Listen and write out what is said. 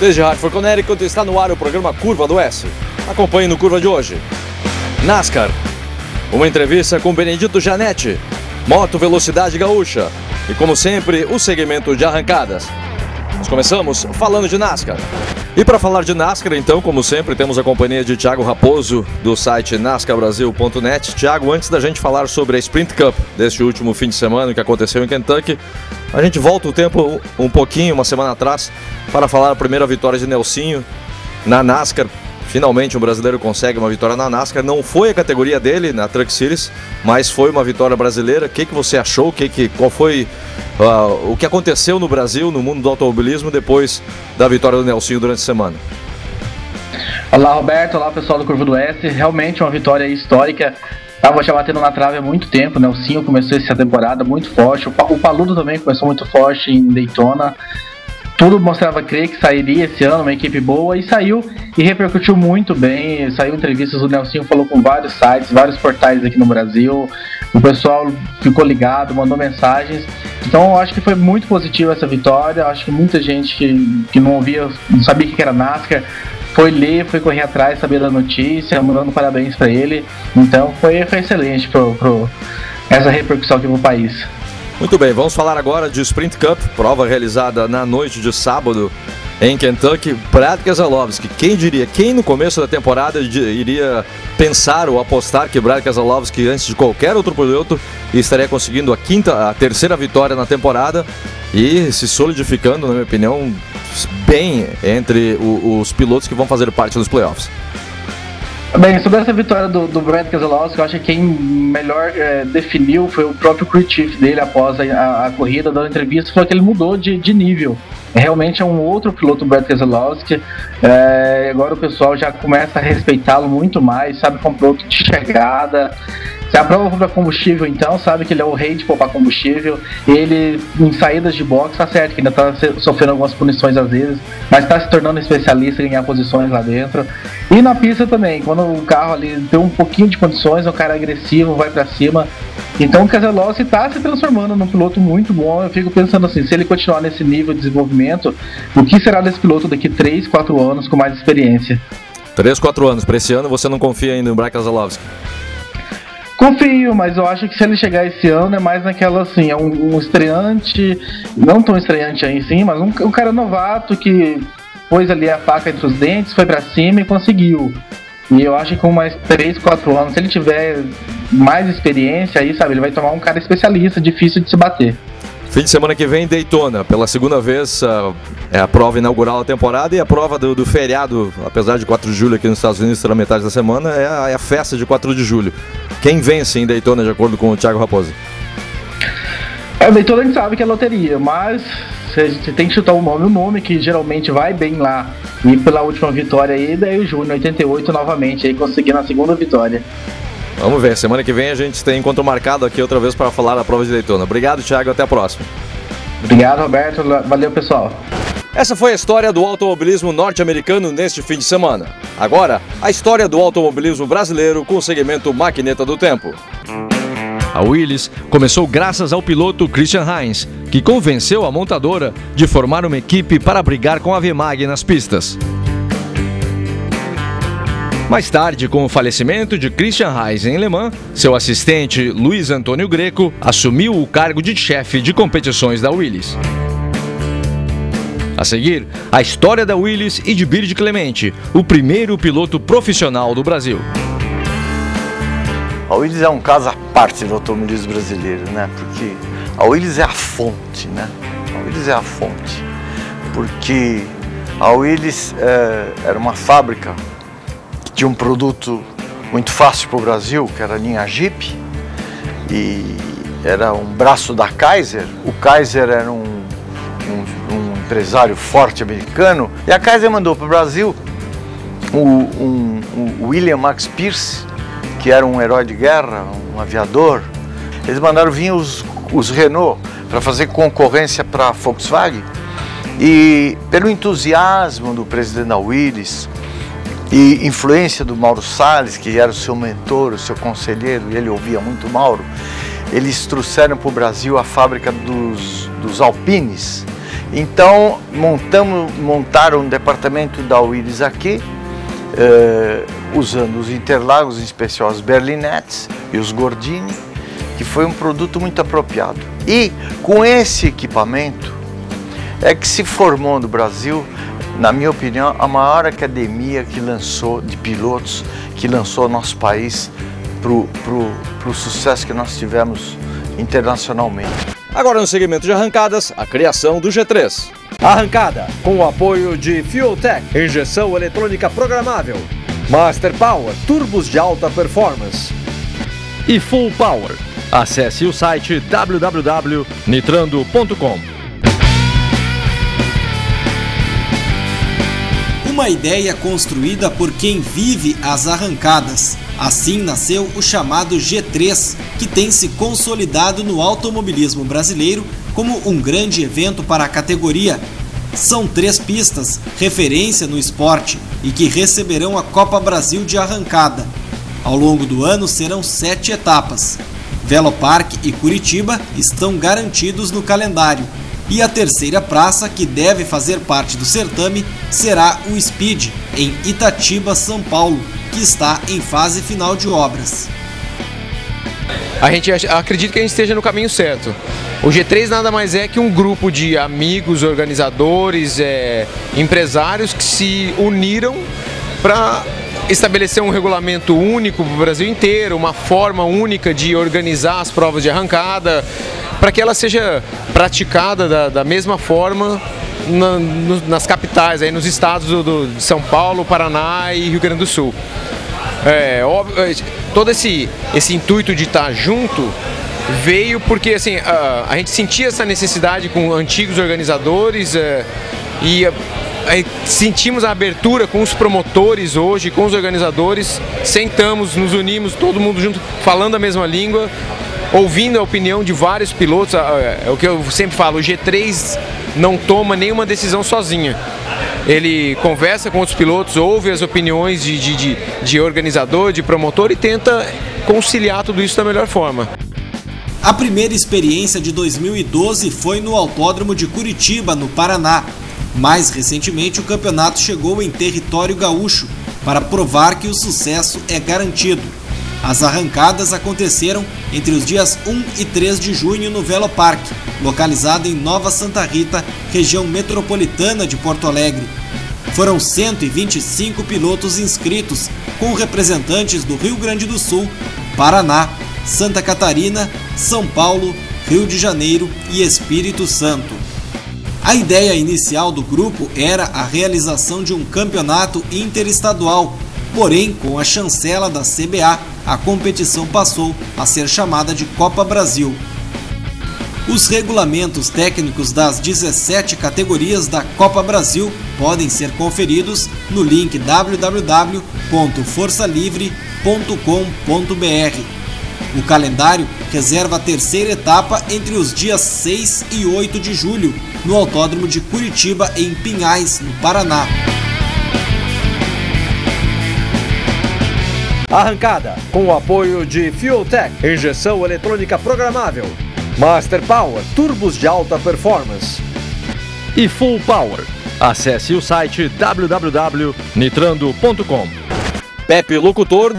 Desde Hartford, Connecticut, está no ar o programa Curva do S. Acompanhe no Curva de hoje. NASCAR. Uma entrevista com Benedito Gianetti. Moto Velocidade Gaúcha. E como sempre, o segmento de arrancadas. Nós começamos falando de NASCAR. E para falar de NASCAR, então, como sempre, temos a companhia de Thiago Raposo, do site nascarbrasil.net. Thiago, antes da gente falar sobre a Sprint Cup deste último fim de semana que aconteceu em Kentucky, a gente volta o tempo um pouquinho, uma semana atrás, para falar a primeira vitória de Nelsinho na NASCAR. Finalmente um brasileiro consegue uma vitória na NASCAR. Não foi a categoria dele na Truck Series, mas foi uma vitória brasileira. O que você achou? Qual foi o que aconteceu no Brasil, no mundo do automobilismo, depois da vitória do Nelsinho durante a semana? Olá, Roberto. Olá, pessoal do Curva do S. Realmente uma vitória histórica. Estava já batendo na trave há muito tempo. O Nelsinho começou essa temporada muito forte. O Paludo também começou muito forte em Daytona. Tudo mostrava crer que sairia esse ano, uma equipe boa, e saiu e repercutiu muito bem. Saiu entrevistas, o Nelsinho falou com vários sites, vários portais aqui no Brasil. O pessoal ficou ligado, mandou mensagens. Então eu acho que foi muito positiva essa vitória. Eu acho que muita gente que não ouvia, não sabia o que era NASCAR, foi ler, foi correr atrás, saber da notícia, mandando parabéns para ele. Então foi excelente essa repercussão aqui no país. Muito bem, vamos falar agora de Sprint Cup, prova realizada na noite de sábado em Kentucky. Brad Keselowski, quem diria, quem no começo da temporada iria pensar ou apostar que Brad Keselowski, antes de qualquer outro piloto, estaria conseguindo a terceira vitória na temporada e se solidificando, na minha opinião, bem entre os pilotos que vão fazer parte dos playoffs. Bem, sobre essa vitória do Brad Keselowski, eu acho que quem melhor definiu foi o próprio crew chief dele após a corrida, dando entrevista, falou que ele mudou de nível. Realmente é um outro piloto, o Brad Keselowski. Agora o pessoal já começa a respeitá-lo muito mais, sabe, como piloto de chegada. Se a prova for para combustível, então, sabe que ele é o rei de poupar combustível. Ele, em saídas de boxe, tá certo que ainda tá sofrendo algumas punições às vezes, mas tá se tornando especialista em ganhar posições lá dentro. E na pista também, quando o carro ali tem um pouquinho de condições, o cara é agressivo, vai para cima. Então o Keselowski tá se transformando num piloto muito bom. Eu fico pensando assim, se ele continuar nesse nível de desenvolvimento, o que será desse piloto daqui 3, 4 anos com mais experiência? 3, 4 anos. Para esse ano você não confia ainda no Brad Keselowski? Confio, mas eu acho que se ele chegar esse ano é mais naquela assim, é um estreante, não tão estreante aí sim, mas um cara novato que pôs ali a faca entre os dentes, foi pra cima e conseguiu. E eu acho que com mais 3, 4 anos, se ele tiver mais experiência aí, sabe, ele vai tomar um cara especialista, difícil de se bater. Fim de semana que vem, Daytona, pela segunda vez, é a prova inaugural da temporada e a prova do feriado, apesar de 4 de julho aqui nos Estados Unidos, será metade da semana, é a festa de 4 de julho. Quem vence em Daytona, de acordo com o Thiago Raposo? Daytona a gente sabe que é loteria, mas você tem que chutar o nome que geralmente vai bem lá. E pela última vitória aí, daí o Júnior, 88 novamente, aí conseguindo a segunda vitória. Vamos ver, semana que vem a gente tem encontro marcado aqui outra vez para falar da prova de Daytona. Obrigado, Thiago, até a próxima. Obrigado, Roberto, valeu, pessoal. Essa foi a história do automobilismo norte-americano neste fim de semana. Agora, a história do automobilismo brasileiro com o segmento Maquineta do Tempo. A Willys começou graças ao piloto Christian Heinz, que convenceu a montadora de formar uma equipe para brigar com a VMAG nas pistas. Mais tarde, com o falecimento de Christian Heinz em Le Mans, seu assistente Luiz Antônio Greco assumiu o cargo de chefe de competições da Willys. A seguir, a história da Willys e de Bird Clemente, o primeiro piloto profissional do Brasil. A Willys é um caso à parte do automobilismo brasileiro, né? Porque a Willys é a fonte, né? A Willys é a fonte. Porque a Willys era uma fábrica que tinha um produto muito fácil para o Brasil, que era a linha Jeep, e era um braço da Kaiser. O Kaiser era um empresário forte americano, e a Kaiser mandou para o Brasil o William Max Pierce, que era um herói de guerra, um aviador. Eles mandaram vir os Renault para fazer concorrência para a Volkswagen, e pelo entusiasmo do presidente da Willys e influência do Mauro Salles, que era o seu mentor, o seu conselheiro, e ele ouvia muito Mauro, eles trouxeram para o Brasil a fábrica dos Alpines. Então montaram um departamento da Willis aqui, usando os Interlagos, em especial os Berlinettes e os Gordini, que foi um produto muito apropriado. E com esse equipamento é que se formou no Brasil, na minha opinião, a maior academia que lançou de pilotos, que lançou nosso país pro sucesso que nós tivemos internacionalmente. Agora no segmento de arrancadas, a criação do G3. Arrancada com o apoio de Fueltech, injeção eletrônica programável, Master Power, turbos de alta performance e Full Power. Acesse o site www.nitrando.com. Uma ideia construída por quem vive as arrancadas. Assim nasceu o chamado G3, que tem se consolidado no automobilismo brasileiro como um grande evento para a categoria. São 3 pistas, referência no esporte, e que receberão a Copa Brasil de arrancada. Ao longo do ano serão 7 etapas. Velopark e Curitiba estão garantidos no calendário. E a terceira praça, que deve fazer parte do certame, será o Speed, em Itatiba, São Paulo, que está em fase final de obras. A gente acredita que a gente esteja no caminho certo. O G3 nada mais é que um grupo de amigos, organizadores, empresários que se uniram para estabelecer um regulamento único para o Brasil inteiro, uma forma única de organizar as provas de arrancada, para que ela seja praticada da mesma forma nas capitais, aí nos estados de São Paulo, Paraná e Rio Grande do Sul. Todo esse intuito de estar junto veio porque assim, a gente sentia essa necessidade com antigos organizadores e sentimos a abertura com os promotores hoje, com os organizadores, sentamos, nos unimos, todo mundo junto, falando a mesma língua, ouvindo a opinião de vários pilotos. É o que eu sempre falo, o G3 não toma nenhuma decisão sozinha. Ele conversa com outros pilotos, ouve as opiniões de organizador, de promotor e tenta conciliar tudo isso da melhor forma. A primeira experiência de 2012 foi no Autódromo de Curitiba, no Paraná. Mais recentemente, o campeonato chegou em território gaúcho para provar que o sucesso é garantido. As arrancadas aconteceram entre os dias 1 e 3 de junho no Velopark, localizado em Nova Santa Rita, região metropolitana de Porto Alegre. Foram 125 pilotos inscritos, com representantes do Rio Grande do Sul, Paraná, Santa Catarina, São Paulo, Rio de Janeiro e Espírito Santo. A ideia inicial do grupo era a realização de um campeonato interestadual, porém, com a chancela da CBA, a competição passou a ser chamada de Copa Brasil. Os regulamentos técnicos das 17 categorias da Copa Brasil podem ser conferidos no link www.forçalivre.com.br. O calendário reserva a terceira etapa entre os dias 6 e 8 de julho, no Autódromo de Curitiba, em Pinhais, no Paraná. Arrancada com o apoio de Fueltech, injeção eletrônica programável, Master Power, turbos de alta performance e Full Power. Acesse o site www.nitrando.com. Pepe Locutor